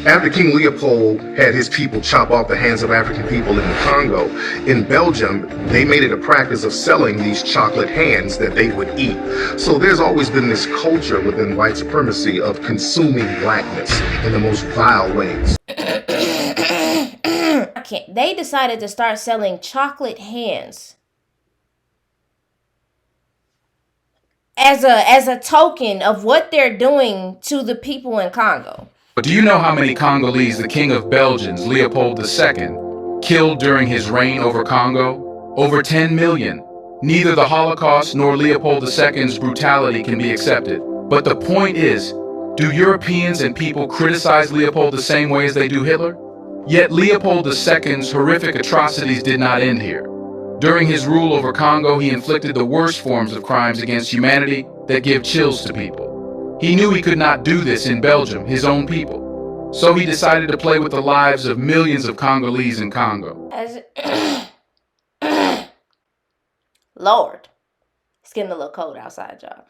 After King Leopold had his people chop off the hands of African people in the Congo, in Belgium, they made it a practice of selling these chocolate hands that they would eat. So there's always been this culture within white supremacy of consuming blackness in the most vile ways. They decided to start selling chocolate hands as a token of what they're doing to the people in Congo. But do you know how many Congolese the King of Belgians, Leopold II, killed during his reign over Congo? Over 10 million. Neither the Holocaust nor Leopold II's brutality can be accepted. But the point is, do Europeans and people criticize Leopold the same way as they do Hitler? Yet Leopold II's horrific atrocities did not end here. During his rule over Congo, he inflicted the worst forms of crimes against humanity that give chills to people. He knew he could not do this in Belgium, his own people. So he decided to play with the lives of millions of Congolese in Congo. Lord, it's getting a little cold outside, y'all.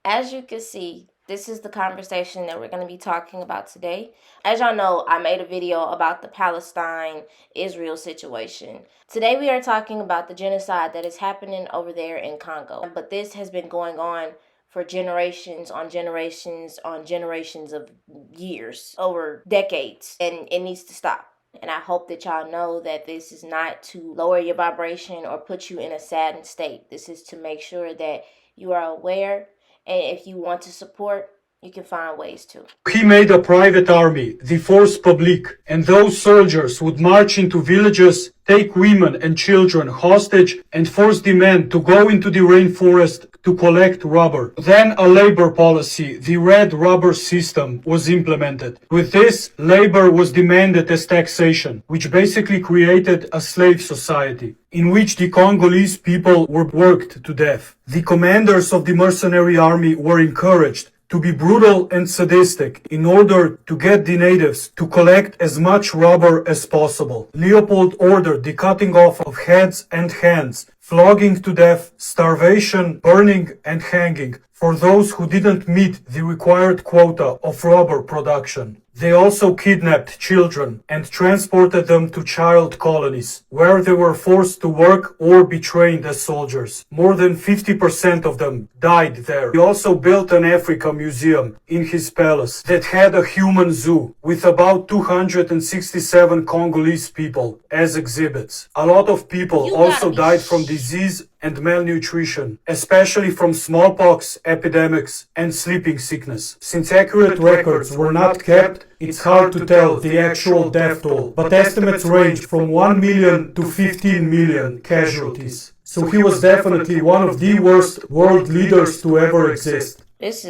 As you can see, this is the conversation that we're going to be talking about today. As y'all know, I made a video about the Palestine-Israel situation. Today we are talking about the genocide that is happening over there in Congo. But this has been going on for generations on generations on generations of years, over decades, and it needs to stop. And I hope that y'all know that this is not to lower your vibration or put you in a saddened state. This is to make sure that you are aware, and if you want to support, you can find ways to. He made a private army, the Force Publique, and those soldiers would march into villages, take women and children hostage, and force the men to go into the rainforest to collect rubber. Then a labor policy, the red rubber system, was implemented. With this, labor was demanded as taxation, which basically created a slave society, in which the Congolese people were worked to death. The commanders of the mercenary army were encouraged to be brutal and sadistic in order to get the natives to collect as much rubber as possible. Leopold ordered the cutting off of heads and hands, flogging to death, starvation, burning and hanging for those who didn't meet the required quota of rubber production. They also kidnapped children and transported them to child colonies, where they were forced to work or be trained as soldiers. More than 50% of them died there. He also built an Africa museum in his palace that had a human zoo with about 267 Congolese people as exhibits. A lot of people also died from disease and malnutrition, especially from smallpox epidemics and sleeping sickness. Since accurate records were not kept, it's hard to tell the actual death toll, but estimates range from 1 million to 15 million casualties. So he was definitely one of the worst world leaders to ever exist. This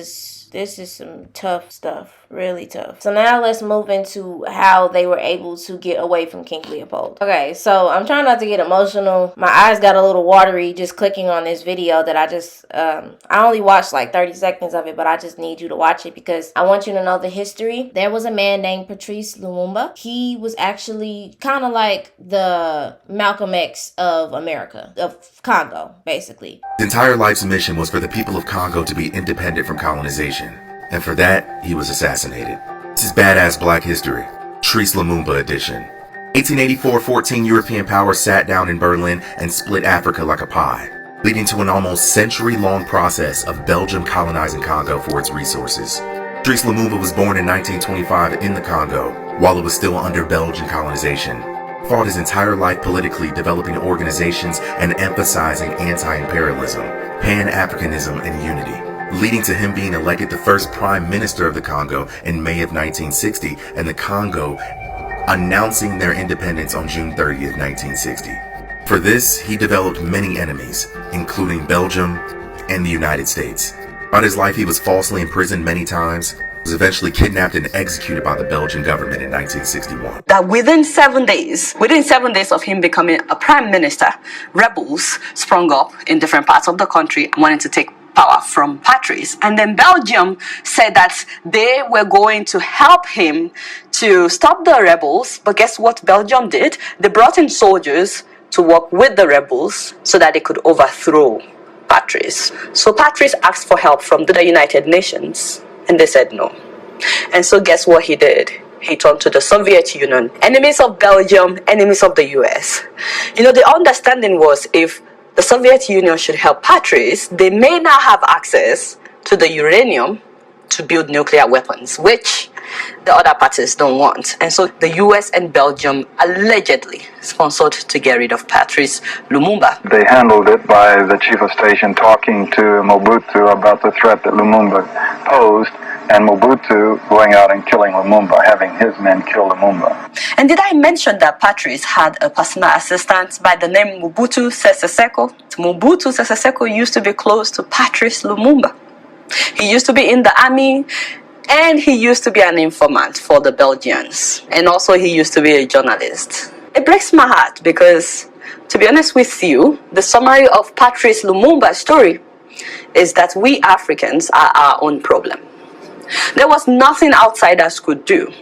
is some tough stuff, really tough. So now let's move into how they were able to get away from King Leopold. Okay, so I'm trying not to get emotional. My eyes got a little watery just clicking on this video that I only watched like 30 seconds of it, but I just need you to watch it because I want you to know the history. There was a man named Patrice Lumumba. He was actually kind of like the Malcolm X of America, of Congo, basically. His entire life's mission was for the people of Congo to be independent from colonization. And for that, he was assassinated. This is badass black history. Patrice Lumumba edition. 1884, 14 European powers sat down in Berlin and split Africa like a pie, leading to an almost century-long process of Belgium colonizing Congo for its resources. Patrice Lumumba was born in 1925 in the Congo, while it was still under Belgian colonization. Fought his entire life politically, developing organizations and emphasizing anti-imperialism, Pan-Africanism, and unity, leading to him being elected the first prime minister of the Congo in May of 1960, and the Congo announcing their independence on June 30th, 1960. For this, he developed many enemies, including Belgium and the United States. Throughout his life, he was falsely imprisoned many times, was eventually kidnapped and executed by the Belgian government in 1961. That within 7 days of him becoming a prime minister, rebels sprung up in different parts of the country wanting to take power from Patrice. And then Belgium said that they were going to help him to stop the rebels. But guess what Belgium did? They brought in soldiers to work with the rebels so that they could overthrow Patrice. So Patrice asked for help from the United Nations, and they said no. And so guess what he did? he turned to the Soviet Union. Enemies of Belgium, enemies of the US. The understanding was if the Soviet Union should help Patrice, they may now have access to the uranium to build nuclear weapons, which the other parties don't want. And so the US and Belgium allegedly sponsored to get rid of Patrice Lumumba. They handled it by the chief of station talking to Mobutu about the threat that Lumumba posed, and Mobutu going out and killing Lumumba, having his men kill Lumumba. And did I mention that Patrice had a personal assistant by the name Mobutu Sese Seko? Mobutu Sese Seko used to be close to Patrice Lumumba. He used to be in the army, and he used to be an informant for the Belgians. And also he used to be a journalist. It breaks my heart because, to be honest with you, the summary of Patrice Lumumba's story is that we Africans are our own problem. There was nothing outsiders could do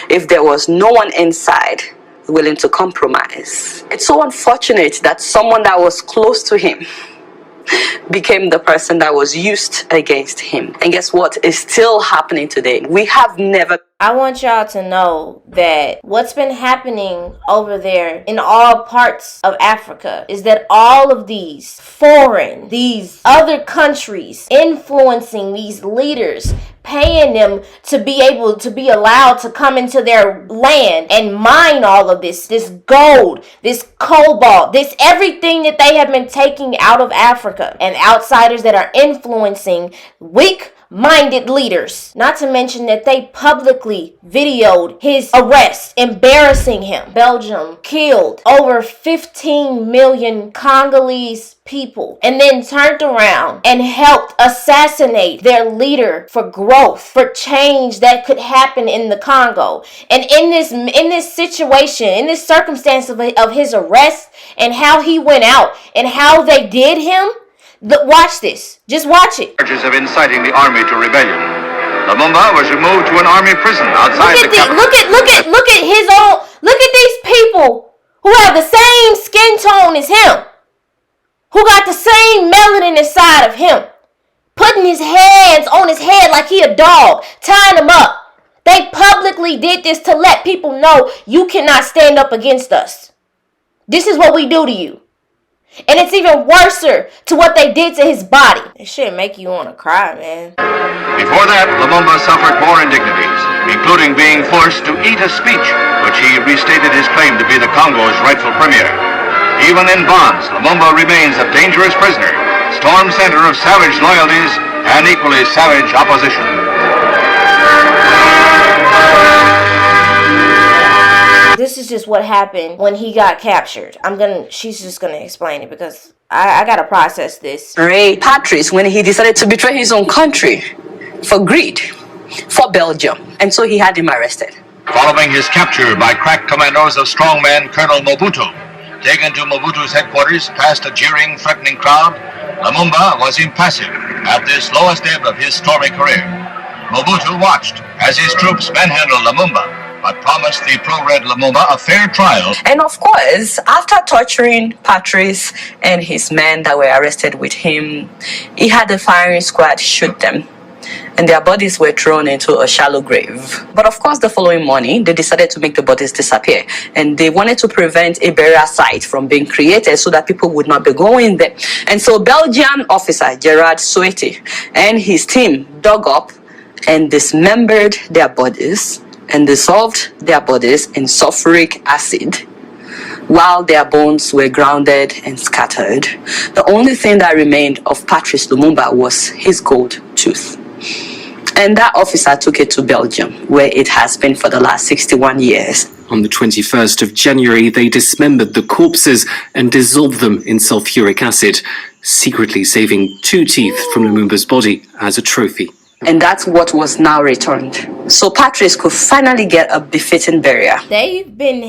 if there was no one inside willing to compromise. It's so unfortunate that someone that was close to him became the person that was used against him. And guess what? It's still happening today. We have never... I want y'all to know that what's been happening over there in all parts of Africa is that all of these other countries influencing these leaders, paying them to be able to be allowed to come into their land and mine all of this gold, this cobalt, this everything that they have been taking out of Africa, and outsiders that are influencing weak-minded leaders. Not to mention that they publicly videoed his arrest, embarrassing him. Belgium killed over 15 million Congolese people and then turned around and helped assassinate their leader for growth, for change that could happen in the Congo. And in this situation, in this circumstance of his arrest and how he went out and how they did him, watch this. Just watch it. Charges of inciting the army to rebellion. Lumumba was removed to an army prison outside the capital. Look at these people who have the same skin tone as him, who got the same melanin inside of him, putting his hands on his head like he a dog, tying him up. They publicly did this to let people know you cannot stand up against us. This is what we do to you. And it's even worse to what they did to his body. It should make you want to cry, man. Before that, Lumumba suffered more indignities, including being forced to eat a speech, which he restated his claim to be the Congo's rightful premier. Even in bonds, Lumumba remains a dangerous prisoner, storm center of savage loyalties and equally savage opposition. This is just what happened when he got captured. She's just gonna explain it because I gotta process this. Patrice, when he decided to betray his own country for greed, for Belgium, and so he had him arrested. Following his capture by crack commandos of strongman Colonel Mobutu, taken to Mobutu's headquarters past a jeering, threatening crowd, Lumumba was impassive at this lowest ebb of his stormy career. Mobutu watched as his troops manhandled Lumumba, but promised the pro-red Lumumba a fair trial. And of course, after torturing Patrice and his men that were arrested with him, he had the firing squad shoot them, and their bodies were thrown into a shallow grave. But of course, the following morning, they decided to make the bodies disappear, and they wanted to prevent a burial site from being created so that people would not be going there. And so Belgian officer Gerard Souete and his team dug up and dismembered their bodies and dissolved their bodies in sulfuric acid while their bones were grounded and scattered. The only thing that remained of Patrice Lumumba was his gold tooth. And that officer took it to Belgium, where it has been for the last 61 years. On the 21st of January, they dismembered the corpses and dissolved them in sulfuric acid, secretly saving 2 teeth from Lumumba's body as a trophy. And that's what was now returned. So Patrice could finally get a befitting burial. They've been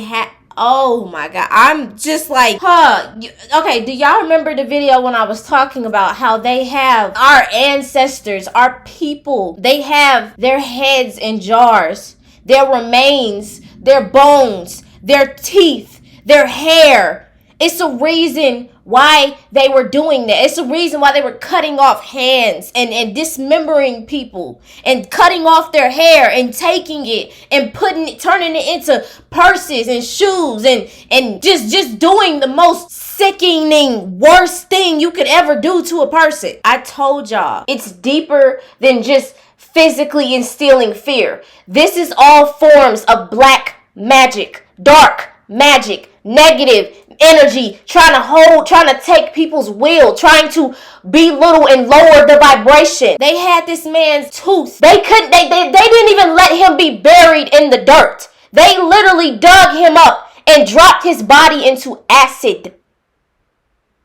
oh my God. I'm just like, okay, do y'all remember the video when I was talking about how they have our ancestors, our people, they have their heads in jars, their remains, their bones, their teeth, their hair, It's a reason why they were doing that. It's a reason why they were cutting off hands and dismembering people and cutting off their hair and taking it and turning it into purses and shoes and just doing the most sickening, worst thing you could ever do to a person. I told y'all, it's deeper than just physically instilling fear. This is all forms of black magic, dark magic, negative energy, trying to take people's will, trying to belittle and lower the vibration. They had this man's tooth. They didn't even let him be buried in the dirt. They literally dug him up and dropped his body into acid.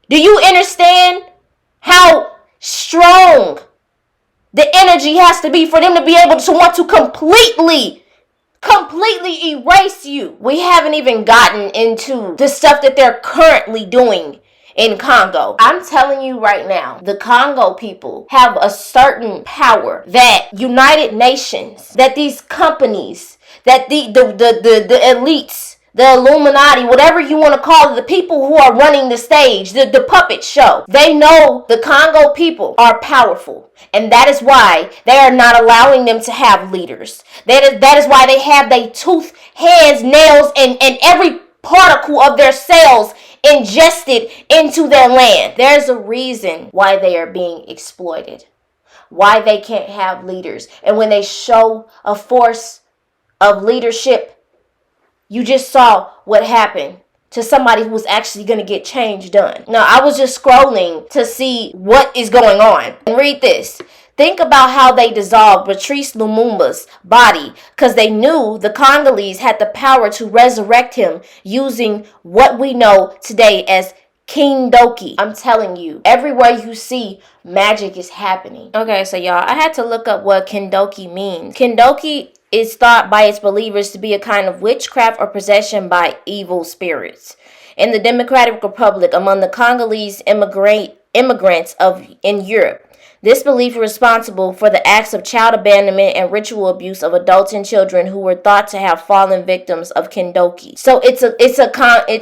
Do you understand how strong the energy has to be for them to be able to want to completely erase you? We haven't even gotten into the stuff that they're currently doing in Congo. I'm telling you right now, the Congo people have a certain power that United Nations, that these companies, that the elites, the Illuminati, whatever you want to call it, the people who are running the stage, the puppet show, they know the Congo people are powerful. And that is why they are not allowing them to have leaders. That is why they have their tooth, hands, nails, and every particle of their cells ingested into their land. There's a reason why they are being exploited, why they can't have leaders. And when they show a force of leadership, you just saw what happened to somebody who was actually going to get change done. Now, I was just scrolling to see what is going on. And read this. Think about how they dissolved Patrice Lumumba's body because they knew the Congolese had the power to resurrect him using what we know today as Kindoki. I'm telling you, everywhere you see, magic is happening. Okay, so y'all, I had to look up what Kindoki means. Kindoki is thought by its believers to be a kind of witchcraft or possession by evil spirits. In the Democratic Republic, among the Congolese immigrants in Europe, this belief is responsible for the acts of child abandonment and ritual abuse of adults and children who were thought to have fallen victims of Kindoki. So it's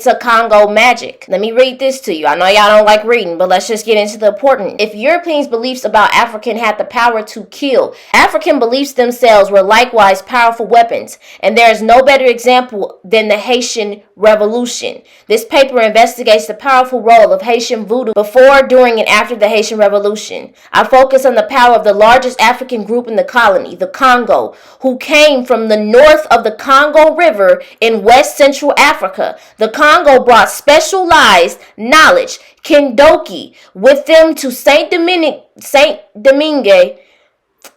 a Congo magic. Let me read this to you. I know y'all don't like reading, but let's just get into the important. If Europeans' beliefs about African had the power to kill, African beliefs themselves were likewise powerful weapons, and there is no better example than the Haitian Revolution. This paper investigates the powerful role of Haitian Voodoo before, during, and after the Haitian Revolution. I focus on the power of the largest African group in the colony, the Congo, who came from the north of the Congo River in West Central Africa. The Congo brought specialized knowledge, Kindoki, with them to Saint Domingue,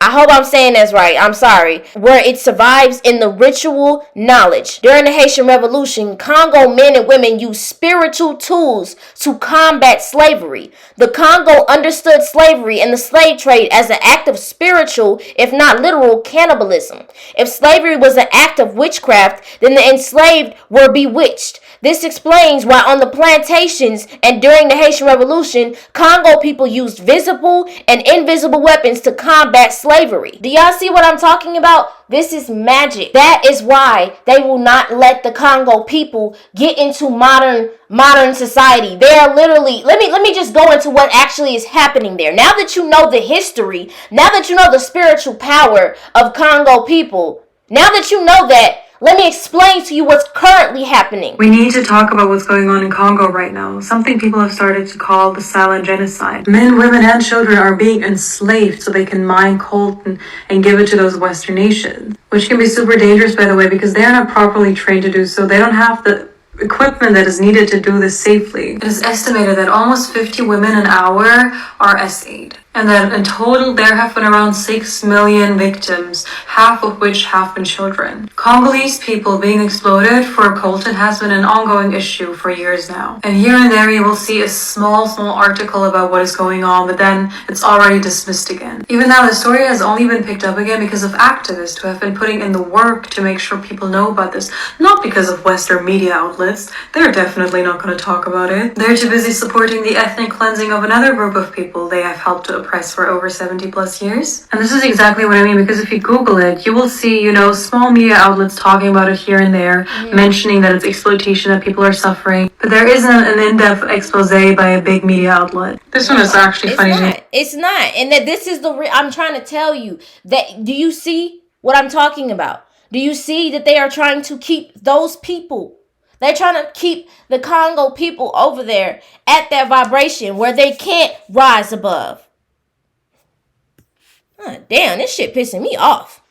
I hope I'm saying this right, I'm sorry, where it survives in the ritual knowledge. During the Haitian Revolution, Congo men and women used spiritual tools to combat slavery. The Congo understood slavery and the slave trade as an act of spiritual, if not literal, cannibalism. If slavery was an act of witchcraft, then the enslaved were bewitched. This explains why on the plantations and during the Haitian Revolution, Congo people used visible and invisible weapons to combat slavery. Do y'all see what I'm talking about? This is magic. That is why they will not let the Congo people get into modern society. They are literally, let me just go into what actually is happening there. Now that you know the history, now that you know the spiritual power of Congo people, now that you know that, let me explain to you what's currently happening. We need to talk about what's going on in Congo right now, something people have started to call the silent genocide. Men, women, and children are being enslaved so they can mine coltan and give it to those Western nations, which can be super dangerous, by the way, because they are not properly trained to do so. They don't have the equipment that is needed to do this safely. It is estimated that almost 50 women an hour are essayed, and that in total there have been around 6 million victims, half of which have been children. Congolese people being exploited for coltan has been an ongoing issue for years now. And here and there you will see a small article about what is going on, but then it's already dismissed again. Even now the story has only been picked up again because of activists who have been putting in the work to make sure people know about this, not because of Western media outlets. They're definitely not going to talk about it. They're too busy supporting the ethnic cleansing of another group of people they have helped to oppressed for over 70 plus years. And this is exactly what I mean, because if you Google it, you will see, small media outlets talking about it here and there, mentioning that it's exploitation, that people are suffering. But there isn't an in-depth expose by a big media outlet. This one is actually funny. It's not. And that this is I'm trying to tell you that, do you see what I'm talking about? Do you see that they are trying to keep those people? They're trying to keep the Congo people over there at that vibration where they can't rise above. Damn, this shit pissing me off.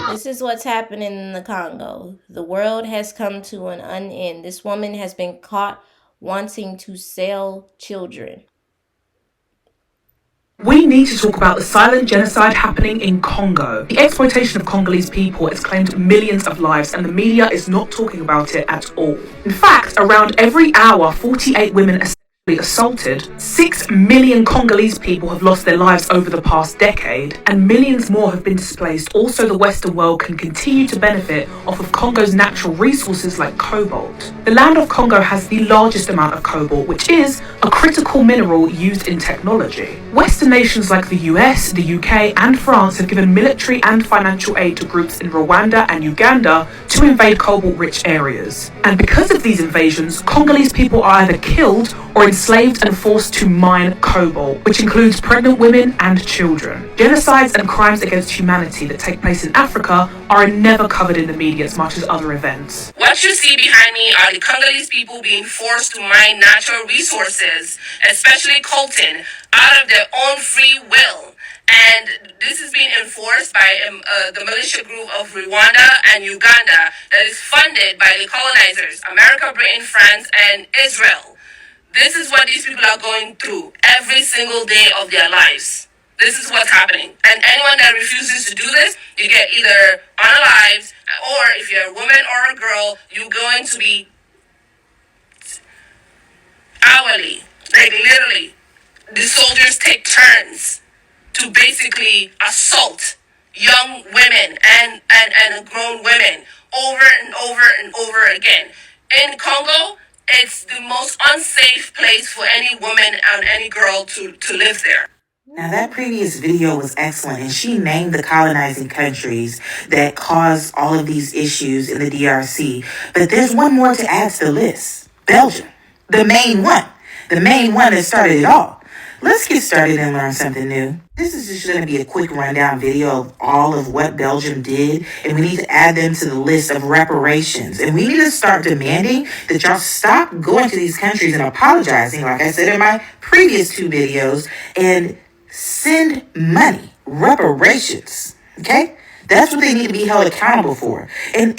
This is what's happening in the Congo. The world has come to an end. This woman has been caught wanting to sell children. We need to talk about the silent genocide happening in Congo. The exploitation of Congolese people has claimed millions of lives, and the media is not talking about it at all. In fact, around every hour, 48 women are sexually assaulted. 6 million Congolese people have lost their lives over the past decade, and millions more have been displaced. Also, the Western world can continue to benefit off of Congo's natural resources like cobalt. The land of Congo has the largest amount of cobalt, which is a critical mineral used in technology. Western nations like the US, the UK, and France have given military and financial aid to groups in Rwanda and Uganda to invade cobalt-rich areas. And because of these invasions, Congolese people are either killed or enslaved and forced to mine cobalt, which includes pregnant women and children. Genocides and crimes against humanity that take place in Africa are never covered in the media as much as other events. What you see behind me are the Congolese people being forced to mine natural resources, especially coltan, out of their own free will. And this is being enforced by the militia group of Rwanda and Uganda that is funded by the colonizers, America, Britain, France, and Israel. This is what these people are going through every single day of their lives. This is what's happening. And anyone that refuses to do this, you get either unalived, or if you're a woman or a girl, you're going to be hourly, like literally. The soldiers take turns to basically assault young women and grown women over and over and over again. In Congo, it's the most unsafe place for any woman and any girl to live there. Now, that previous video was excellent, and she named the colonizing countries that caused all of these issues in the DRC. But there's one more to add to the list. Belgium. The main one that started it all. Let's get started and learn something new. This is just going to be a quick rundown video of all of what Belgium did, and we need to add them to the list of reparations. And we need to start demanding that y'all stop going to these countries and apologizing, like I said in my previous 2 videos, and send money, reparations, okay? That's what they need to be held accountable for. And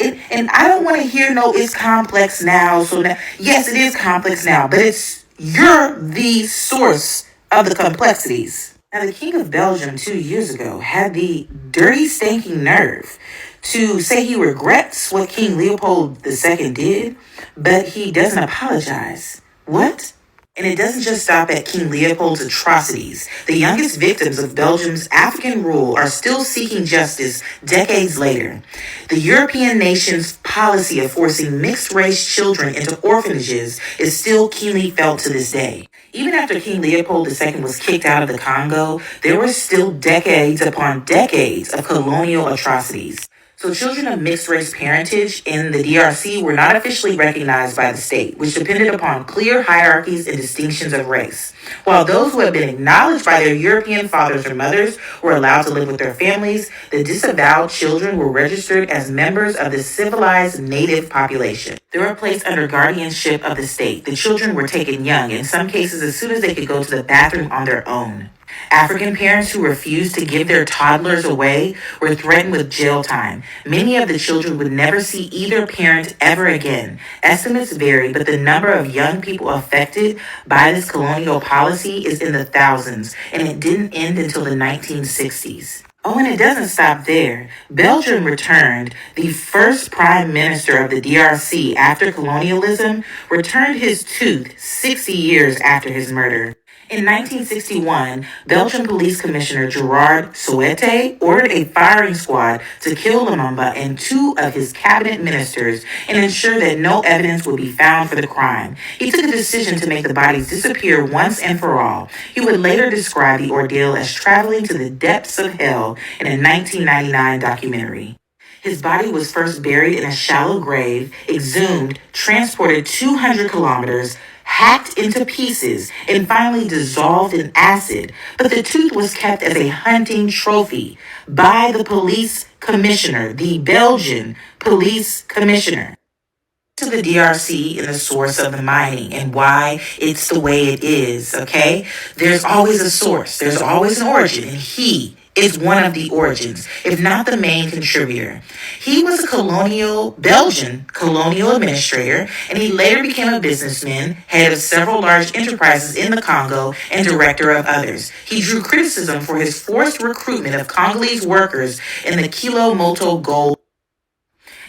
I don't want to hear, no, it's complex now. So now, yes, it is complex now, but you're the source of the complexities. Now, the King of Belgium 2 years ago had the dirty, stinking nerve to say he regrets what King Leopold II did, but he doesn't apologize. What? And it doesn't just stop at King Leopold's atrocities. The youngest victims of Belgium's African rule are still seeking justice decades later. The European nation's policy of forcing mixed-race children into orphanages is still keenly felt to this day. Even after King Leopold II was kicked out of the Congo, there were still decades upon decades of colonial atrocities. So children of mixed-race parentage in the DRC were not officially recognized by the state, which depended upon clear hierarchies and distinctions of race. While those who had been acknowledged by their European fathers or mothers were allowed to live with their families, the disavowed children were registered as members of the civilized native population. They were placed under guardianship of the state. The children were taken young, in some cases as soon as they could go to the bathroom on their own. African parents who refused to give their toddlers away were threatened with jail time. Many of the children would never see either parent ever again. Estimates vary, but the number of young people affected by this colonial policy is in the thousands, and it didn't end until the 1960s. Oh, and it doesn't stop there. Belgium returned. The first prime minister of the DRC after colonialism returned his tooth 60 years after his murder. In 1961, Belgian Police Commissioner Gerard Souete ordered a firing squad to kill Lumumba and two of his cabinet ministers and ensure that no evidence would be found for the crime. He took a decision to make the bodies disappear once and for all. He would later describe the ordeal as traveling to the depths of hell in a 1999 documentary. His body was first buried in a shallow grave, exhumed, transported 200 kilometers, hacked into pieces, and finally dissolved in acid. But the tooth was kept as a hunting trophy by the police commissioner, the Belgian police commissioner. To the DRC and the source of the mining and why it's the way it is, okay? There's always a source. There's always an origin, and he is one of the origins, if not the main contributor. He was a Belgian colonial administrator, and he later became a businessman, head of several large enterprises in the Congo, and director of others. He drew criticism for his forced recruitment of Congolese workers in the Kilo Moto gold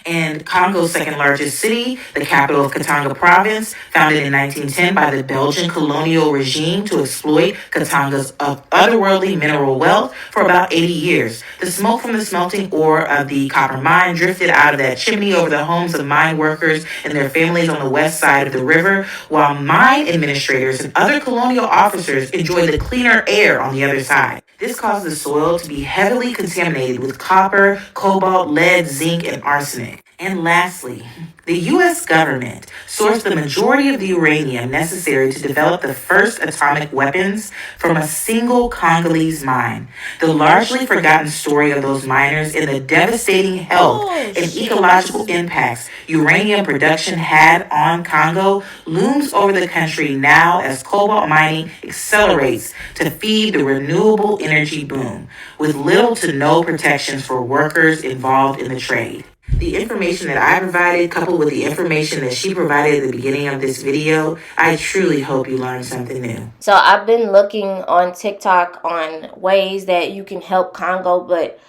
and Congo's second largest city, the capital of Katanga province, founded in 1910 by the Belgian colonial regime to exploit Katanga's otherworldly mineral wealth for about 80 years. The smoke from the smelting ore of the copper mine drifted out of that chimney over the homes of mine workers and their families on the west side of the river, while mine administrators and other colonial officers enjoyed the cleaner air on the other side. This caused the soil to be heavily contaminated with copper, cobalt, lead, zinc, and arsenic. And lastly, the U.S. government sourced the majority of the uranium necessary to develop the first atomic weapons from a single Congolese mine. The largely forgotten story of those miners and the devastating health and ecological impacts uranium production had on Congo looms over the country now as cobalt mining accelerates to feed the renewable energy boom, with little to no protections for workers involved in the trade. The information that I provided, coupled with the information that she provided at the beginning of this video, I truly hope you learned something new. So I've been looking on TikTok on ways that you can help Congo, but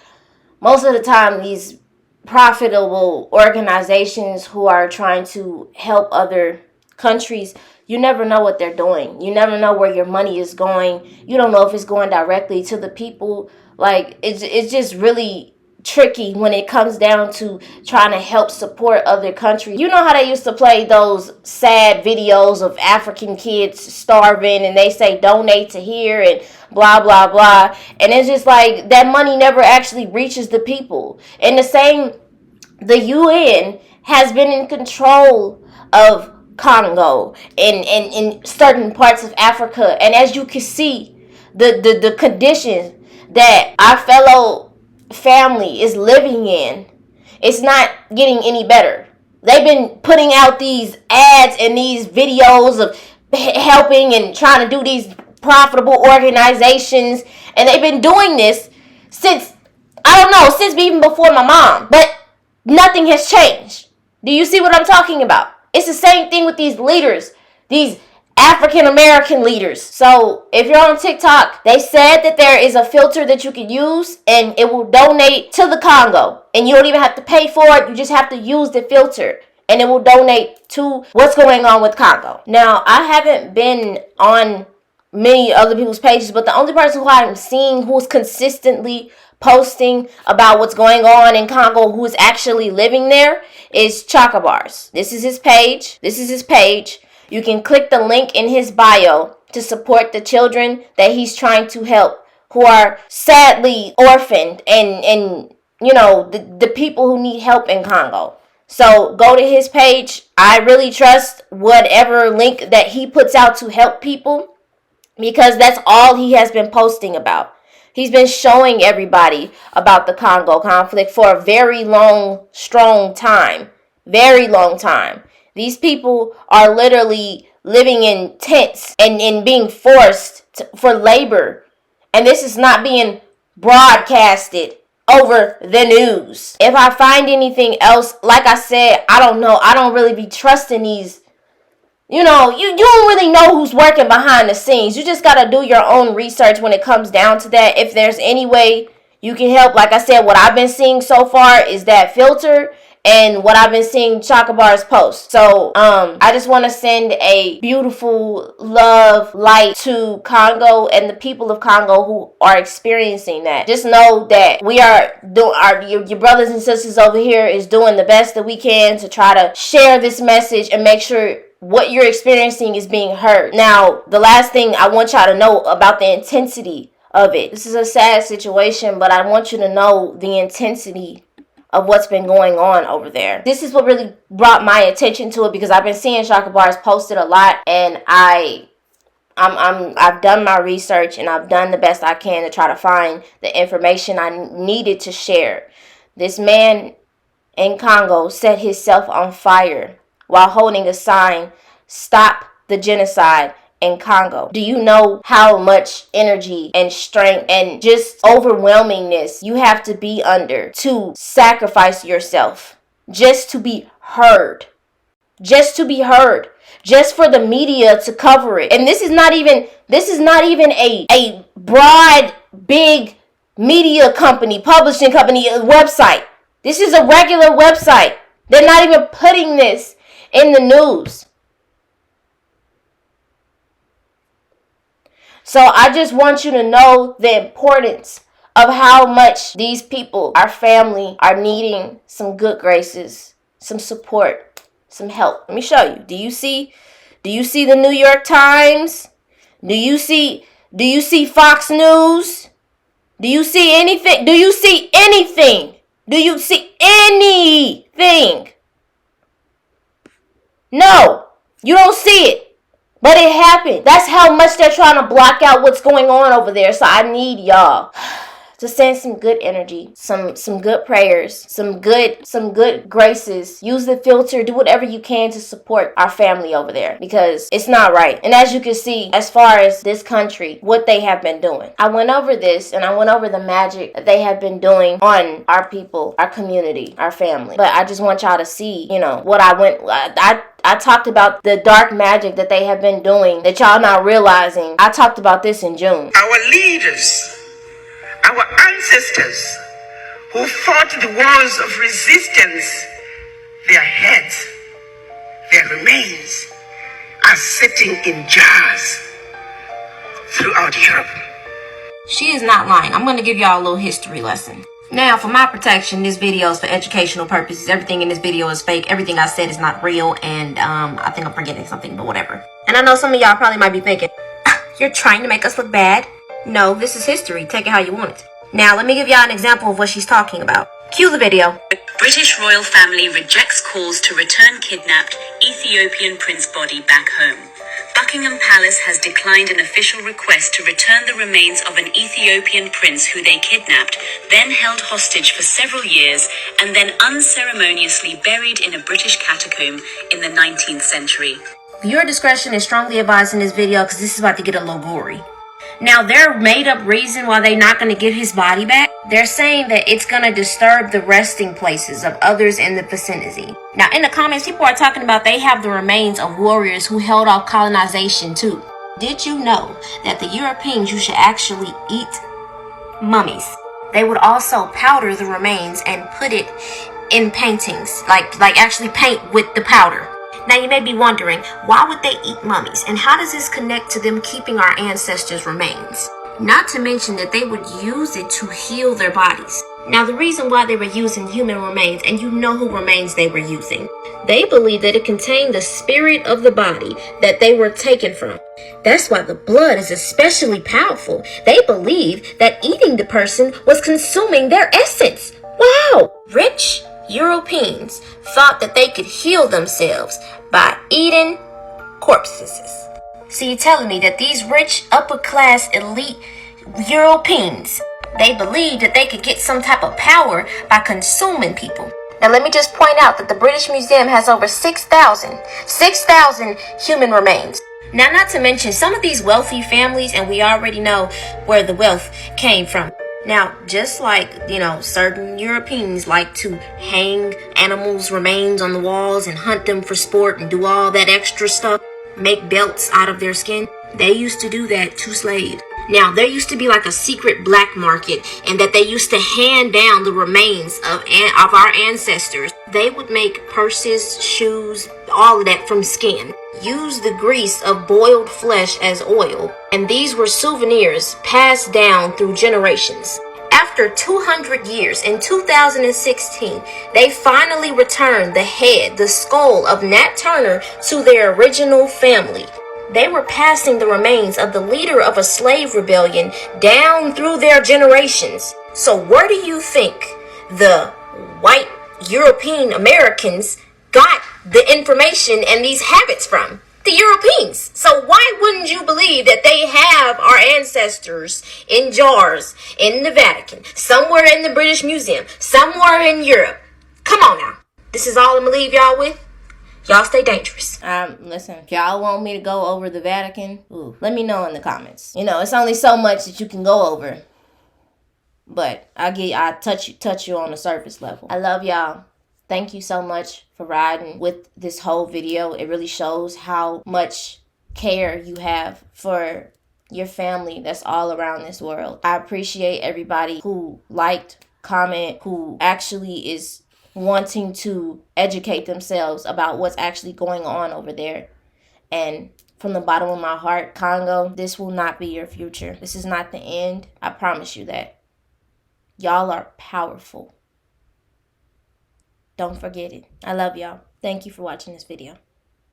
most of the time these profitable organizations who are trying to help other countries, you never know what they're doing. You never know where your money is going. You don't know if it's going directly to the people. Like, it's just really tricky when it comes down to trying to help support other countries. You know how they used to play those sad videos of African kids starving and they say donate to here and blah blah blah, and it's just like that money never actually reaches the people. And the UN has been in control of Congo and in certain parts of Africa, and as you can see, the conditions that our fellow family is living in, it's not getting any better. They've been putting out these ads and these videos of helping and trying to do these profitable organizations, and they've been doing this since, I don't know, since even before my mom, but nothing has changed. Do you see what I'm talking about? It's the same thing with these leaders, these African American leaders. So if you're on TikTok, they said that there is a filter that you can use and it will donate to the Congo. And you don't even have to pay for it. You just have to use the filter and it will donate to what's going on with Congo. Now, I haven't been on many other people's pages, but the only person who I'm seeing who's consistently posting about what's going on in Congo, who is actually living there, is Chocobars. This is his page. You can click the link in his bio to support the children that he's trying to help, who are sadly orphaned and you know, the people who need help in Congo. So go to his page. I really trust whatever link that he puts out to help people, because that's all he has been posting about. He's been showing everybody about the Congo conflict for a very long, strong time. Very long time. These people are literally living in tents and being forced for labor. And this is not being broadcasted over the news. If I find anything else, like I said, I don't know. I don't really be trusting these. You know, you don't really know who's working behind the scenes. You just got to do your own research when it comes down to that. If there's any way you can help, like I said, what I've been seeing so far is that filter. and what I've been seeing Chaka Bars post. So I just want to send a beautiful love light to Congo and the people of Congo who are experiencing that. Just know that we are doing your brothers and sisters over here is doing the best that we can to try to share this message and make sure what you're experiencing is being heard. Now, the last thing I want y'all to know about the intensity of it. This is a sad situation, but I want you to know the intensity of what's been going on over there. This is what really brought my attention to it, because I've been seeing Chaka Bars posted a lot, and I've done my research and I've done the best I can to try to find the information I needed to share. This man in Congo set himself on fire while holding a sign, "Stop the Genocide in Congo." Do you know how much energy and strength and just overwhelmingness you have to be under to sacrifice yourself just to be heard? Just to be heard. Just for the media to cover it. And this is not even a broad, big media company, publishing company, a website. This is a regular website. They're not even putting this in the news. So I just want you to know the importance of how much these people, our family, are needing some good graces, some support, some help. Let me show you. Do you see the New York Times? Do you see Fox News? Do you see anything? Do you see anything? Do you see anything? No, you don't see it. But it happened. That's how much they're trying to block out what's going on over there. So I need y'all to send some good energy, some good prayers, some good graces. Use the filter. Do whatever you can to support our family over there, because it's not right. And as you can see, as far as this country, what they have been doing, I went over this and I went over the magic that they have been doing on our people, our community, our family. But I just want y'all to see, what I talked about the dark magic that they have been doing that y'all not realizing. I talked about this in June. Our leaders, our ancestors who fought the wars of resistance, their heads, their remains are sitting in jars throughout Europe. She is not lying. I'm going to give y'all a little history lesson. Now, for my protection, this video is for educational purposes. Everything in this video is fake. Everything I said is not real, and I think I'm forgetting something, but whatever. And I know some of y'all probably might be thinking, you're trying to make us look bad? No, this is history. Take it how you want it. Now, let me give y'all an example of what she's talking about. Cue the video. The British royal family rejects calls to return kidnapped Ethiopian prince body back home. Buckingham Palace has declined an official request to return the remains of an Ethiopian prince who they kidnapped, then held hostage for several years, and then unceremoniously buried in a British catacomb in the 19th century. Viewer discretion is strongly advised in this video because this is about to get a little gory. Now, their made-up reason why they're not going to give his body back, they're saying that it's going to disturb the resting places of others in the vicinity. Now, in the comments, people are talking about they have the remains of warriors who held off colonization too. Did you know that the Europeans used to actually eat mummies? They would also powder the remains and put it in paintings, like actually paint with the powder. Now you may be wondering, why would they eat mummies? And how does this connect to them keeping our ancestors' remains? Not to mention that they would use it to heal their bodies. Now the reason why they were using human remains, and you know who remains they were using, they believed that it contained the spirit of the body that they were taken from. That's why the blood is especially powerful. They believed that eating the person was consuming their essence. Wow! Rich Europeans thought that they could heal themselves by eating corpses. So you're telling me that these rich, upper-class, elite Europeans, they believed that they could get some type of power by consuming people. Now let me just point out that the British Museum has over 6,000 human remains. Now, not to mention some of these wealthy families, and we already know where the wealth came from. Now, just like, certain Europeans like to hang animals' remains on the walls and hunt them for sport and do all that extra stuff, make belts out of their skin, they used to do that to slaves. Now, there used to be like a secret black market, and that they used to hand down the remains of our ancestors They would make purses, shoes, all of that from skin. Use the grease of boiled flesh as oil, and these were souvenirs passed down through generations. After 200 years, in 2016, they finally returned the head, the skull of Nat Turner to their original family. They were passing the remains of the leader of a slave rebellion down through their generations. So where do you think the white European Americans got the information and these habits from? The Europeans. So why wouldn't you believe that they have our ancestors in jars in the Vatican, somewhere in the British Museum, somewhere in Europe? Come on now. This is all I'm gonna leave y'all with. Y'all stay dangerous. Listen, if y'all want me to go over the Vatican, let me know in the comments. You know, it's only so much that you can go over. But I touch you on the surface level. I love y'all. Thank you so much for riding with this whole video. It really shows how much care you have for your family that's all around this world. I appreciate everybody who liked, comment, who actually is wanting to educate themselves about what's actually going on over there. And from the bottom of my heart, Congo, this will not be your future. This is not the end. I promise you that. Y'all are powerful. Don't forget it. I love y'all. Thank you for watching this video.